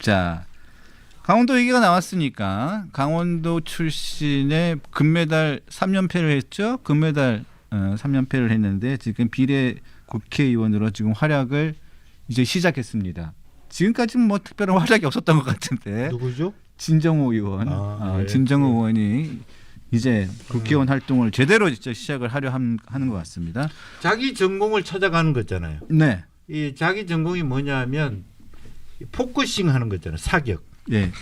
자, 강원도 얘기가 나왔으니까 강원도 출신의 금메달 3연패를 했죠. 금메달 3연패를 했는데 지금 비례 국회의원으로 지금 활약을 이제 시작했습니다. 지금까지는 뭐 특별한 활약이 없었던 것 같은데. 누구죠? 진정호 의원, 네. 진정호 의원이 이제 국회의원 활동을 제대로 진짜 시작을 하는 것 같습니다. 자기 전공을 찾아가는 거잖아요. 네. 이 자기 전공이 뭐냐면 포커싱 하는 거잖아요. 사격. 예.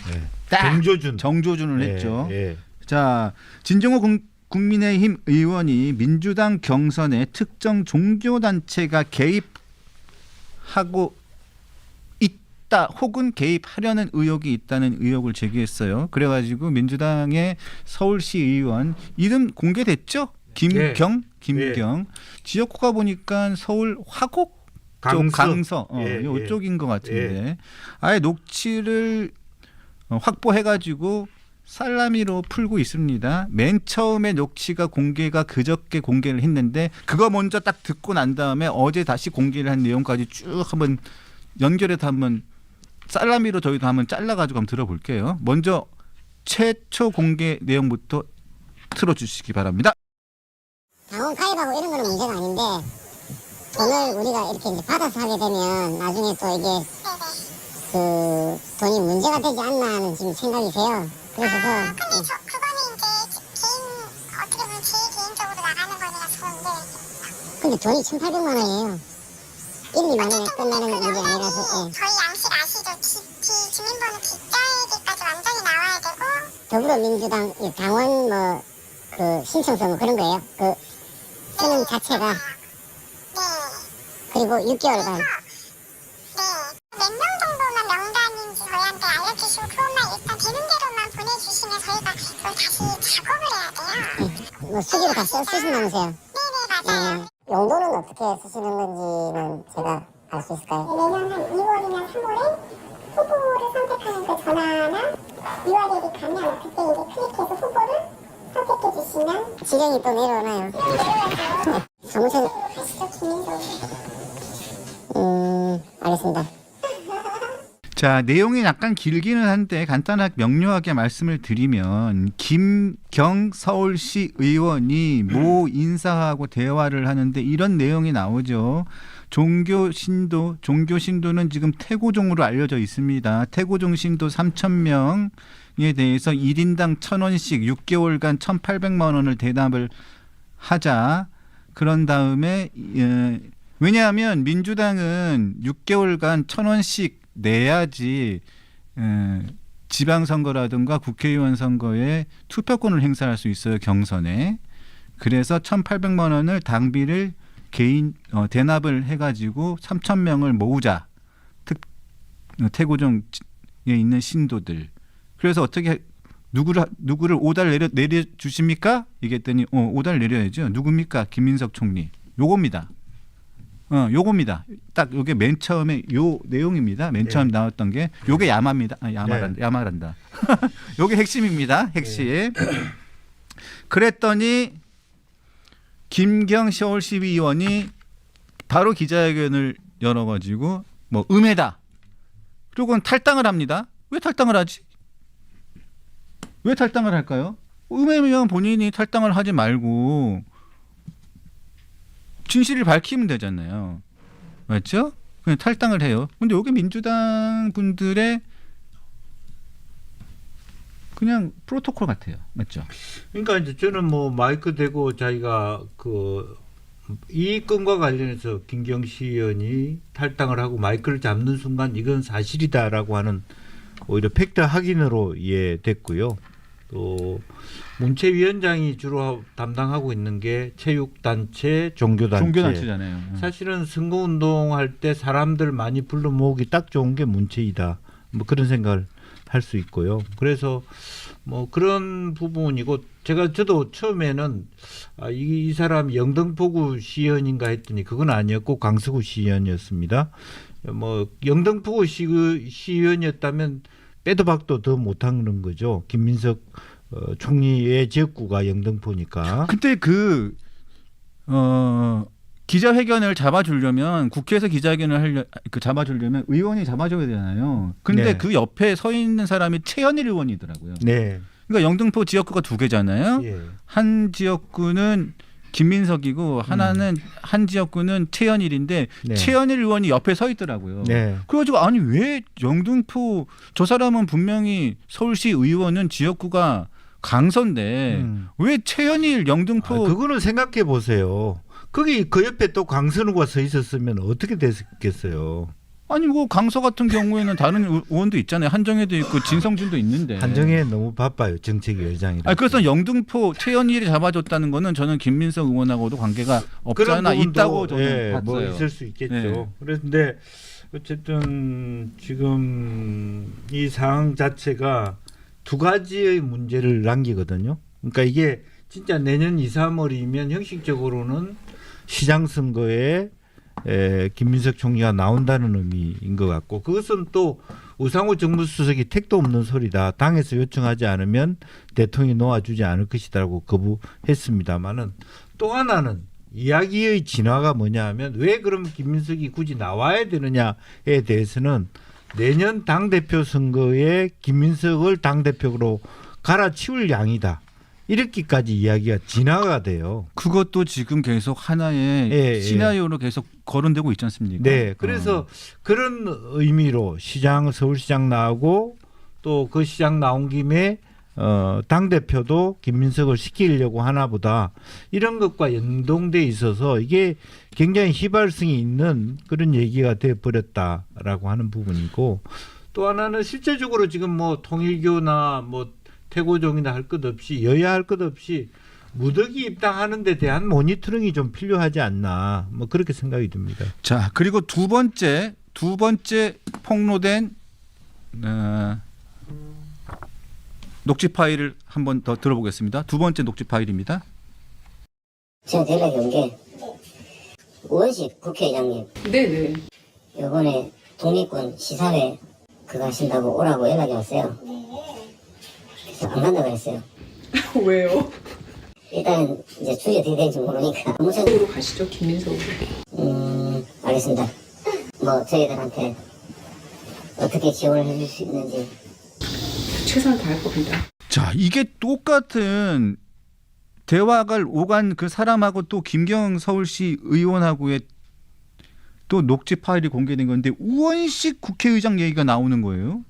딱 정조준을 예, 했죠. 예. 자, 진정호 국민의힘 의원이 민주당 경선에 특정 종교단체가 개입하고 있다 혹은 개입하려는 의혹이 있다는 의혹을 제기했어요. 그래가지고 민주당의 서울시 의원 이름 공개됐죠? 김경. 지역구가 보니까 서울 화곡 쪽 강서 이쪽인 것 같은데 아예 녹취를 확보해가지고 살라미로 풀고 있습니다. 맨 처음에 녹취가 공개가 그저께 공개를 했는데 그거 먼저 딱 듣고 난 다음에 어제 다시 공개를 한 내용까지 쭉 한번 연결해서 한번 살라미로 저희도 한번 잘라가지고 한번 들어볼게요. 먼저 최초 공개 내용부터 틀어주시기 바랍니다. 당원 가입하고 이런 거는 문제가 아닌데 돈을 우리가 이렇게 이제 받아서 하게 되면 나중에 또 이게 그 돈이 문제가 되지 않나 하는 지금 생각이세요. 그래서 근데 그거는 이제 개인 어떻게 보면 제 개인적으로 나가는 거니까 좋은데. 근데 돈이 1,800만 원이에요. 1, 2만 원에 끝나는 일이 아니라서. 저희 양식 아시죠? 주민번호 뒷자리까지 완전히 나와야 되고. 더불어민주당 이 당원 뭐 그 신청서 뭐 그런 거예요. 그 쓰는 자체가. 네. 그리고 6개월간. 네. 몇 명 정도만 명단인지 저희한테 알려주시고 그것만 일단 되는 대로만 보내주시면 저희가 그걸 다시 작업을 해야 돼요. 뭐 수기로 다 쓰신다면서요. 네네 맞아요. 용도는 어떻게 쓰시는 건지는 제가 알 수 있을까요? 내년 한 2월이나 3월에 후보를 선택하는 그 전화나 URL이 가면 그때 이제 클릭해서 후보를 선택해 주시면 지령이 또 내려오나요? 사무실 가시죠 김민석. 알겠습니다. 자, 내용이 약간 길기는 한데 간단하게 명료하게 말씀을 드리면 김경 서울시 의원이 모 인사하고 대화를 하는데 이런 내용이 나오죠. 종교 신도는 지금 태고종으로 알려져 있습니다. 태고종 신도 3,000명에 대해서 1인당 1,000원씩 6개월간 1,800만 원을 대납을 하자. 그런 다음에 왜냐하면 민주당은 6개월간 1,000원씩 내야지 지방선거라든가 국회의원 선거에 투표권을 행사할 수 있어요. 경선에. 그래서 1,800만 원을 당비를 개인 대납을 해가지고 3,000명을 모으자. 태고종에 있는 신도들. 그래서 어떻게 누구를 5달 내려주십니까? 얘기했더니 5달 내려야죠. 누굽니까? 김민석 총리. 요겁니다. 요겁니다. 딱 요게 맨 처음에 요 내용입니다. 맨 처음 나왔던 게 요게 야마입니다. 야마란다. 요게 핵심입니다. 핵심. 그랬더니 김경 서울시의원이 바로 기자회견을 열어가지고 뭐 음해다. 그리고는 탈당을 합니다. 왜 탈당을 하지? 왜 탈당을 할까요? 음해면 본인이 탈당을 하지 말고 진실을 밝히면 되잖아요. 맞죠? 그냥 탈당을 해요. 근데 여기 민주당 분들의 그냥 프로토콜 같아요. 맞죠? 그러니까 이제 저는 뭐 마이크 대고 자기가 그 이익금과 관련해서 김경시 의원이 탈당을 하고 마이크를 잡는 순간 이건 사실이다라고 하는 오히려 팩트 확인으로 이해됐고요. 또 문체위원장이 주로 담당하고 있는 게 체육단체, 종교단체잖아요. 사실은 선거운동할 때 사람들 많이 불러 모으기 딱 좋은 게 문체이다. 뭐 그런 생각을 할 수 있고요. 그래서 뭐 그런 부분이고 저도 처음에는 이 사람 영등포구 시의원인가 했더니 그건 아니었고 강서구 시의원이었습니다. 뭐 영등포구 시의원이었다면 빼도 박도 더 못하는 거죠. 김민석 총리의 지역구가 영등포니까. 그때 기자회견을 잡아주려면 국회에서 기자회견을 잡아주려면 의원이 잡아줘야 되잖아요. 근데 네. 그 옆에 서 있는 사람이 최현일 의원이더라고요. 네. 그러니까 영등포 지역구가 두 개잖아요. 예. 한 지역구는 김민석이고 하나는 한 지역구는 최현일인데 네. 최현일 의원이 옆에 서 있더라고요. 네. 그래가지고 아니 왜 영등포 저 사람은 분명히 서울시 의원은 지역구가 강서인데 왜 최현일 영등포 그거는 생각해 보세요. 거기 그 옆에 또 강선우가 서 있었으면 어떻게 됐겠어요. 아니 뭐 강서 같은 경우에는 다른 의원도 있잖아요. 한정혜도 있고 진성준도 있는데. 한정혜 너무 바빠요. 정책위원장이라. 그래서 영등포 최현일이 잡아줬다는 거는 저는 김민석 의원하고도 관계가 없잖아 있다고 저는 봤어요. 뭐 있을 수 있겠죠. 예. 그런데 어쨌든 지금 이 상황 자체가 두 가지의 문제를 남기거든요. 그러니까 이게 진짜 내년 2, 3월이면 형식적으로는 시장 선거에 김민석 총리가 나온다는 의미인 것 같고, 그것은 또 우상호 정무수석이 택도 없는 소리다. 당에서 요청하지 않으면 대통령이 놓아주지 않을 것이다라고 거부했습니다만은, 또 하나는 이야기의 진화가 뭐냐 하면 왜 그럼 김민석이 굳이 나와야 되느냐에 대해서는 내년 당대표 선거에 김민석을 당대표로 갈아치울 양이다. 이렇게까지 이야기가 진화가 돼요. 그것도 지금 계속 하나의 시나리오로 계속 거론되고 있지 않습니까? 네, 그래서 그런 의미로 서울시장 나오고 또 그 시장 나온 김에 당 대표도 김민석을 시키려고 하나 보다, 이런 것과 연동돼 있어서 이게 굉장히 휘발성이 있는 그런 얘기가 돼 버렸다라고 하는 부분이고, 또 하나는 실제적으로 지금 뭐 통일교나 뭐 태고종이나 할 것 없이, 여야 할 것 없이 무더기 입당하는 데 대한 모니터링이 좀 필요하지 않나, 뭐 그렇게 생각이 듭니다. 자, 그리고 두 번째 폭로된 녹취 파일을 한번 더 들어보겠습니다. 두 번째 녹취 파일입니다. 제가 연락이 온 게 우원식 국회의장님 네네. 이번에 독립군 시사회 그거 하신다고 오라고 연락이 왔어요. 그래서 안 간다고 했어요. 왜요? 일단 이제 주의 어떻게 되는지 모르니까 아무 생각. 으로 가시죠, 김민석으로. 알겠습니다. 뭐 저희들한테 어떻게 지원을 해줄 수 있는지 최선을 다할 겁니다. 자, 이게 똑같은 대화가 오간 그 사람하고 또 김경 서울시 의원하고의 또 녹취 파일이 공개된 건데 우원식 국회의장 얘기가 나오는 거예요.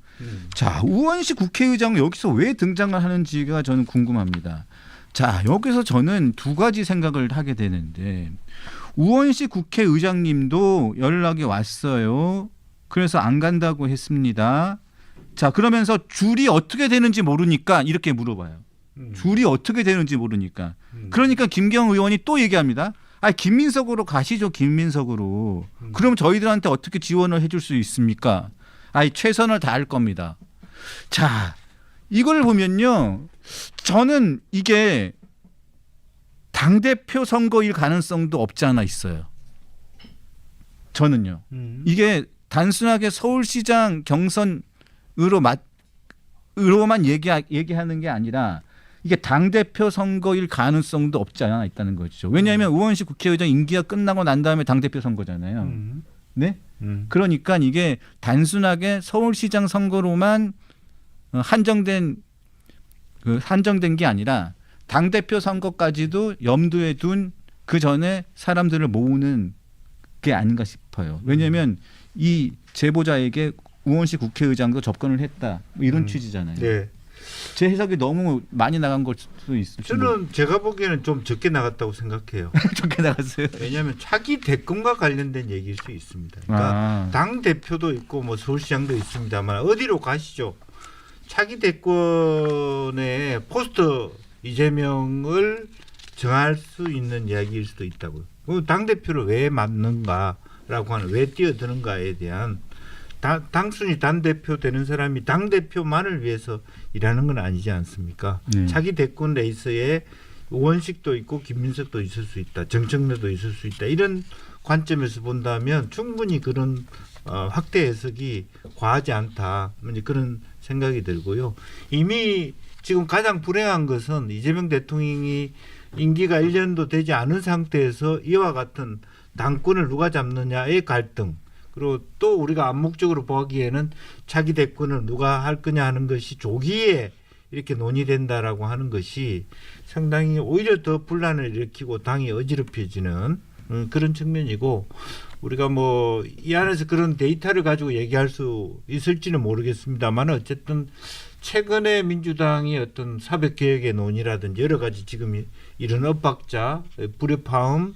자, 우원식 국회의장은 여기서 왜 등장을 하는지가 저는 궁금합니다. 자, 여기서 저는 두 가지 생각을 하게 되는데, 우원식 국회의장님도 연락이 왔어요. 그래서 안 간다고 했습니다. 자, 그러면서 줄이 어떻게 되는지 모르니까 이렇게 물어봐요. 줄이 어떻게 되는지 모르니까. 그러니까 김경 의원이 또 얘기합니다. 김민석으로 가시죠, 김민석으로. 그럼 저희들한테 어떻게 지원을 해줄 수 있습니까? 최선을 다할 겁니다. 자, 이걸 보면요, 저는 이게 당대표 선거일 가능성도 없지 않아 있어요. 저는요. 이게 단순하게 서울시장 경선으로만 얘기하는 게 아니라 이게 당대표 선거일 가능성도 없지 않아 있다는 거죠. 왜냐하면 우원식 국회의장 임기가 끝나고 난 다음에 당대표 선거잖아요. 네? 그러니까 이게 단순하게 서울시장 선거로만 한정된 게 아니라 당대표 선거까지도 염두에 둔 그 전에 사람들을 모으는 게 아닌가 싶어요. 왜냐하면 이 제보자에게 우원식 국회의장도 접근을 했다, 뭐 이런 취지잖아요. 네. 제 해석이 너무 많이 나간 걸 수도 있습니다. 저는 제가 보기에는 좀 적게 나갔다고 생각해요. 적게 나갔어요. 왜냐하면 차기 대권과 관련된 얘기일 수 있습니다. 그러니까 당 대표도 있고 뭐 서울시장도 있습니다만 어디로 가시죠? 차기 대권의 포스터 이재명을 정할 수 있는 이야기일 수도 있다고요. 당 대표를 왜 맡는가라고 하는, 왜 뛰어드는가에 대한, 단순히 당 대표 되는 사람이 당 대표만을 위해서 일하는 건 아니지 않습니까? 차기 대권 레이스에 우원식도 있고 김민석도 있을 수 있다, 정청래도 있을 수 있다, 이런 관점에서 본다면 충분히 그런 확대 해석이 과하지 않다, 그런 생각이 들고요. 이미 지금 가장 불행한 것은 이재명 대통령이 임기가 1년도 되지 않은 상태에서 이와 같은 당권을 누가 잡느냐의 갈등, 그리고 또 우리가 암묵적으로 보기에는 차기 대권을 누가 할 거냐 하는 것이 조기에 이렇게 논의된다라고 하는 것이 상당히 오히려 더 분란을 일으키고 당이 어지럽혀지는 그런 측면이고, 우리가 뭐 이 안에서 그런 데이터를 가지고 얘기할 수 있을지는 모르겠습니다만 어쨌든 최근에 민주당이 어떤 사법개혁의 논의라든지 여러 가지 지금 이런 엇박자, 불협화음,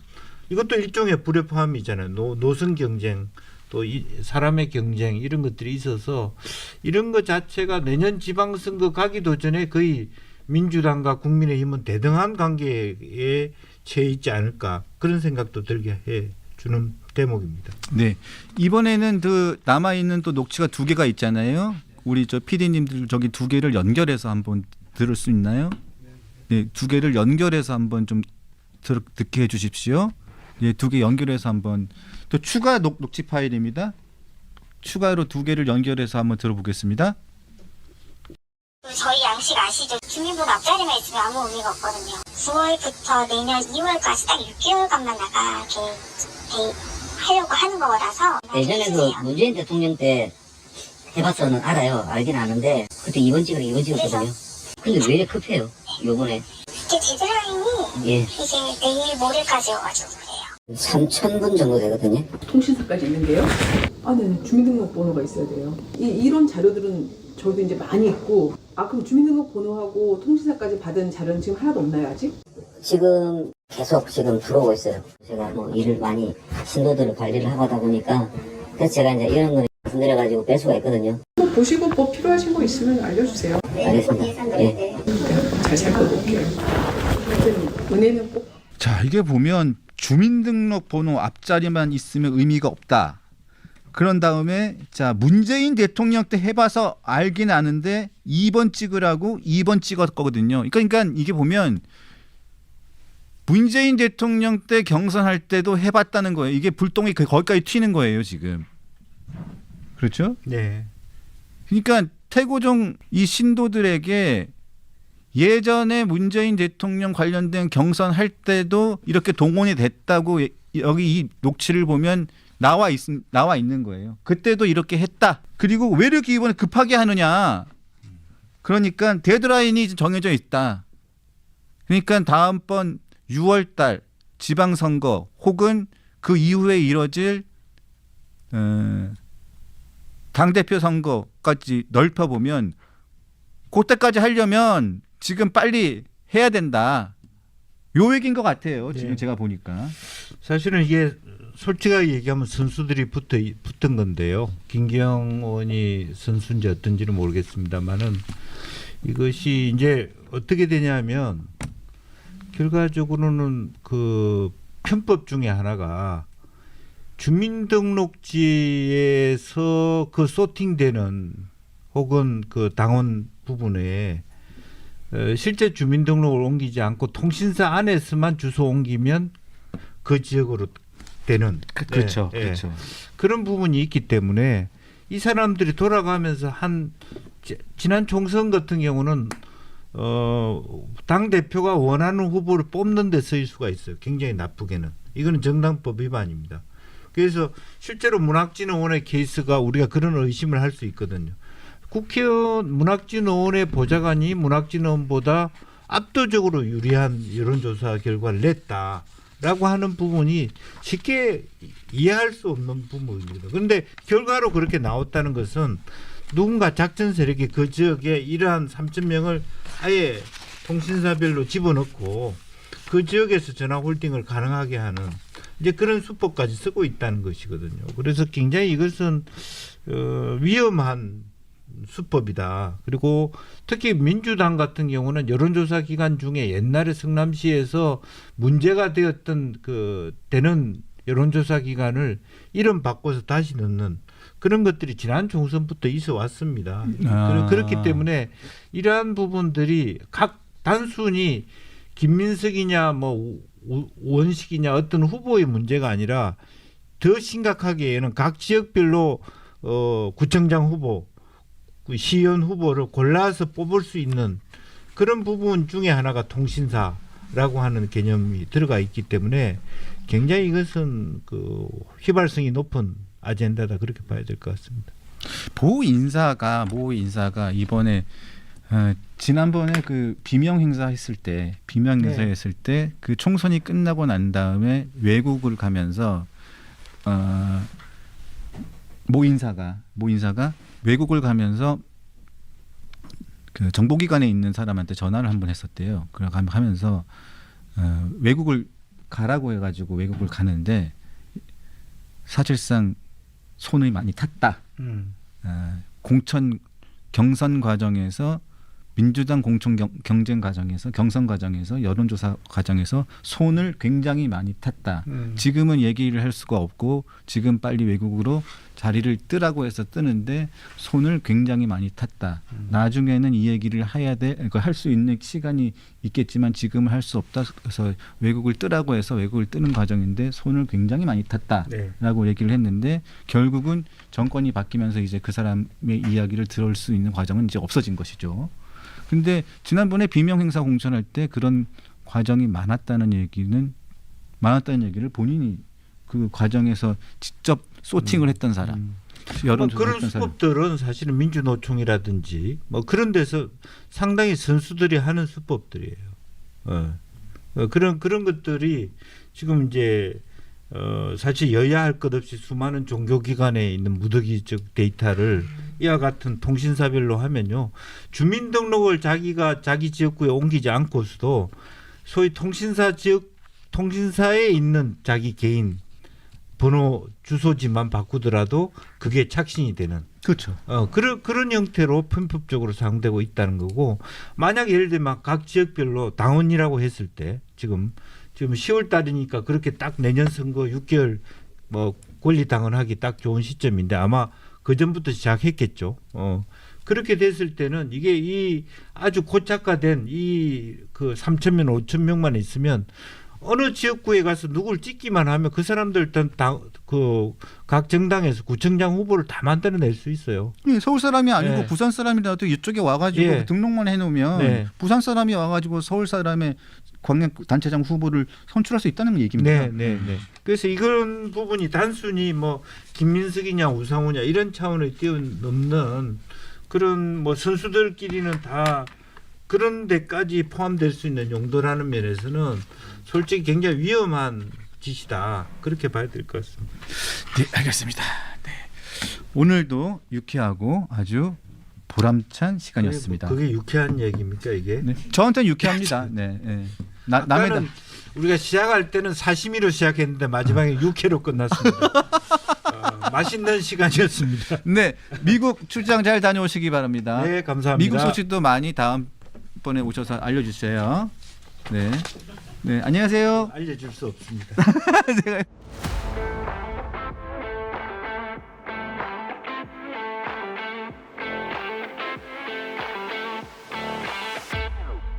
이것도 일종의 불협화음이잖아요. 노선 경쟁, 또 사람의 경쟁, 이런 것들이 있어서 이런 것 자체가 내년 지방선거 가기도 전에 거의 민주당과 국민의힘은 대등한 관계에 처해 있지 않을까, 그런 생각도 들게 해주는 대목입니다. 네, 이번에는 그 남아 있는 또 녹취가 2개가 있잖아요. 우리 저 PD님들 저기 2개를 연결해서 한번 들을 수 있나요? 네, 2개를 연결해서 한번 좀 듣게 해주십시오. 예, 2개 연결해서 한번, 또 추가 녹취 파일입니다. 추가로 2개를 연결해서 한번 들어보겠습니다. 저희 양식 아시죠? 주민번호 앞자리만 있으면 아무 의미가 없거든요. 9월부터 내년 2월까지 딱 6개월간만 나가게 하려고 하는 거라서. 예전에도 문재인 대통령 때 해봤어는 알아요. 알긴 아는데 그때 2번 찍었거든요. 근데 왜 이렇게 급해요 요번에? 이게 데드라인이 이제 내일 모레까지여가지고 그래요. 3,000분 정도 되거든요. 통신사까지 있는 게요? 아, 네. 주민등록번호가 있어야 돼요. 이런 자료들은 저도 이제 많이 있고, 그럼 주민등록번호하고 통신사까지 받은 자료는 지금 하나도 없나요, 아직? 지금 계속 들어오고 있어요. 제가 뭐 일을 많이 신도들을 관리를 하고 하다 보니까 그래서 제가 이제 이런 거 말씀드려가지고 뺄 수가 있거든요. 보시고 뭐 필요하신 거 있으면 알려주세요. 알겠습니다. 예. 잘 살펴볼게요. 하여튼 은혜는 꼭. 자, 이게 보면 주민등록번호 앞자리만 있으면 의미가 없다. 그런 다음에 자, 문재인 대통령 때 해봐서 알긴 아는데 2번 찍으라고 2번 찍었거든요. 그러니까 이게 보면 문재인 대통령 때 경선할 때도 해봤다는 거예요. 이게 불똥이 거기까지 튀는 거예요 지금. 그렇죠? 네. 그러니까 태고종 이 신도들에게 예전에 문재인 대통령 관련된 경선할 때도 이렇게 동원이 됐다고 여기 이 녹취를 보면 나와 있는 거예요. 그때도 이렇게 했다. 그리고 왜 이렇게 이번에 급하게 하느냐. 그러니까 데드라인이 정해져 있다. 그러니까 다음번 6월 달 지방선거 혹은 그 이후에 이뤄질 당대표 선거까지 넓혀보면 그때까지 하려면 지금 빨리 해야 된다. 요 얘기인 것 같아요. 지금 제가 보니까. 사실은 이게 솔직하게 얘기하면 선수들이 붙은 건데요. 김기영 의원이 선수인지 어떤지는 모르겠습니다만은 이것이 이제 어떻게 되냐면 결과적으로는 그 편법 중에 하나가 주민등록지에서 그 소팅되는 혹은 그 당원 부분에 실제 주민등록을 옮기지 않고 통신사 안에서만 주소 옮기면 그 지역으로 되는 그렇죠. 그렇죠. 그런 부분이 있기 때문에 이 사람들이 돌아가면서 지난 총선 같은 경우는 당 대표가 원하는 후보를 뽑는 데 쓰일 수가 있어요. 굉장히 나쁘게는 이거는 정당법 위반입니다. 그래서 실제로 문학진 의원의 케이스가 우리가 그런 의심을 할 수 있거든요. 국회의원 문학진 의원의 보좌관이 문학진 의원보다 압도적으로 유리한 여론조사 결과를 냈다라고 하는 부분이 쉽게 이해할 수 없는 부분입니다. 그런데 결과로 그렇게 나왔다는 것은 누군가 작전 세력이 그 지역에 이러한 3,000명을 아예 통신사별로 집어넣고 그 지역에서 전화 홀딩을 가능하게 하는 이제 그런 수법까지 쓰고 있다는 것이거든요. 그래서 굉장히 이것은 위험한 수법이다. 그리고 특히 민주당 같은 경우는 여론조사 기간 중에 옛날에 성남시에서 문제가 되었던 되는 여론조사 기간을 이름 바꿔서 다시 넣는 그런 것들이 지난 총선부터 있어 왔습니다. 그렇기 때문에 이러한 부분들이 단순히 김민석이냐 뭐 원식이냐 어떤 후보의 문제가 아니라 더 심각하게는 각 지역별로 구청장 후보, 시의원 후보를 골라서 뽑을 수 있는 그런 부분 중에 하나가 통신사라고 하는 개념이 들어가 있기 때문에 굉장히 이것은 그 휘발성이 높은 아젠다다 그렇게 봐야 될 것 같습니다. 모 인사가 이번에 지난번에 그 비명 행사 했을 때 그 총선이 끝나고 난 다음에 외국을 가면서 모 인사가 외국을 가면서 그 정보기관에 있는 사람한테 전화를 한번 했었대요. 그래 하면서 외국을 가라고 해가지고 외국을 가는데 사실상 손을 많이 탔다. 공천 경선 과정에서 민주당 공천 경쟁 과정에서 경선 과정에서 여론조사 과정에서 손을 굉장히 많이 탔다. 지금은 얘기를 할 수가 없고 지금 빨리 외국으로 자리를 뜨라고 해서 뜨는데 손을 굉장히 많이 탔다. 나중에는 이 얘기를 해야 돼. 할 수 있는 시간이 있겠지만 지금은 할 수 없다. 그래서 외국을 뜨라고 해서 외국을 뜨는 과정인데 손을 굉장히 많이 탔다라고 얘기를 했는데 결국은 정권이 바뀌면서 이제 그 사람의 이야기를 들을 수 있는 과정은 이제 없어진 것이죠. 근데 지난번에 비명 행사 공천할 때 그런 과정이 많았다는 얘기를 본인이 그 과정에서 직접 소팅을 했던 사람, 여론조사 그런 했던 사람. 수법들은 사실은 민주노총이라든지 뭐 그런 데서 상당히 선수들이 하는 수법들이에요. 그런 것들이 지금 이제 사실 여야 할 것 없이 수많은 종교기관에 있는 무더기적 데이터를 이와 같은 통신사별로 하면요. 주민등록을 자기 지역구에 옮기지 않고서도 소위 통신사에 있는 자기 개인 번호 주소지만 바꾸더라도 그게 착신이 되는. 그렇죠. 그런 형태로 편법적으로 사용되고 있다는 거고 만약 예를 들면 각 지역별로 당원이라고 했을 때 지금 10월 달이니까 그렇게 딱 내년 선거 6개월 뭐 권리 당원하기 딱 좋은 시점인데 아마 그 전부터 시작했겠죠. 그렇게 됐을 때는 이게 이 아주 고착화된 이 그 3,000명, 5,000명만 있으면 어느 지역구에 가서 누굴 찍기만 하면 그 사람들 일단 각 정당에서 구청장 후보를 다 만들어낼 수 있어요. 서울 사람이 아니고 네. 부산 사람이라도 이쪽에 와가지고 예. 등록만 해놓으면 네. 부산 사람이 와가지고 서울 사람의 광역 단체장 후보를 선출할 수 있다는 얘기입니다. 네. 그래서 이런 부분이 단순히 뭐 김민석이냐 우상호냐 이런 차원을 뛰어넘는 그런 뭐 선수들끼리는 다 그런 데까지 포함될 수 있는 용도라는 면에서는 솔직히 굉장히 위험한 짓이다. 그렇게 봐야 될 것 같습니다. 네, 알겠습니다. 네. 오늘도 유쾌하고 아주 보람찬 시간이었습니다. 그게 유쾌한 얘기입니까 이게? 네. 저한테는 유쾌합니다. 네. 네. 아까는 우리가 시작할 때는 사시미로 시작했는데 마지막에 육회로 끝났습니다. 맛있는 시간이었습니다. 네, 미국 출장 잘 다녀오시기 바랍니다. 네, 감사합니다. 미국 소식도 많이 다음번에 오셔서 알려주세요. 네, 안녕하세요. 알려줄 수 없습니다. 제가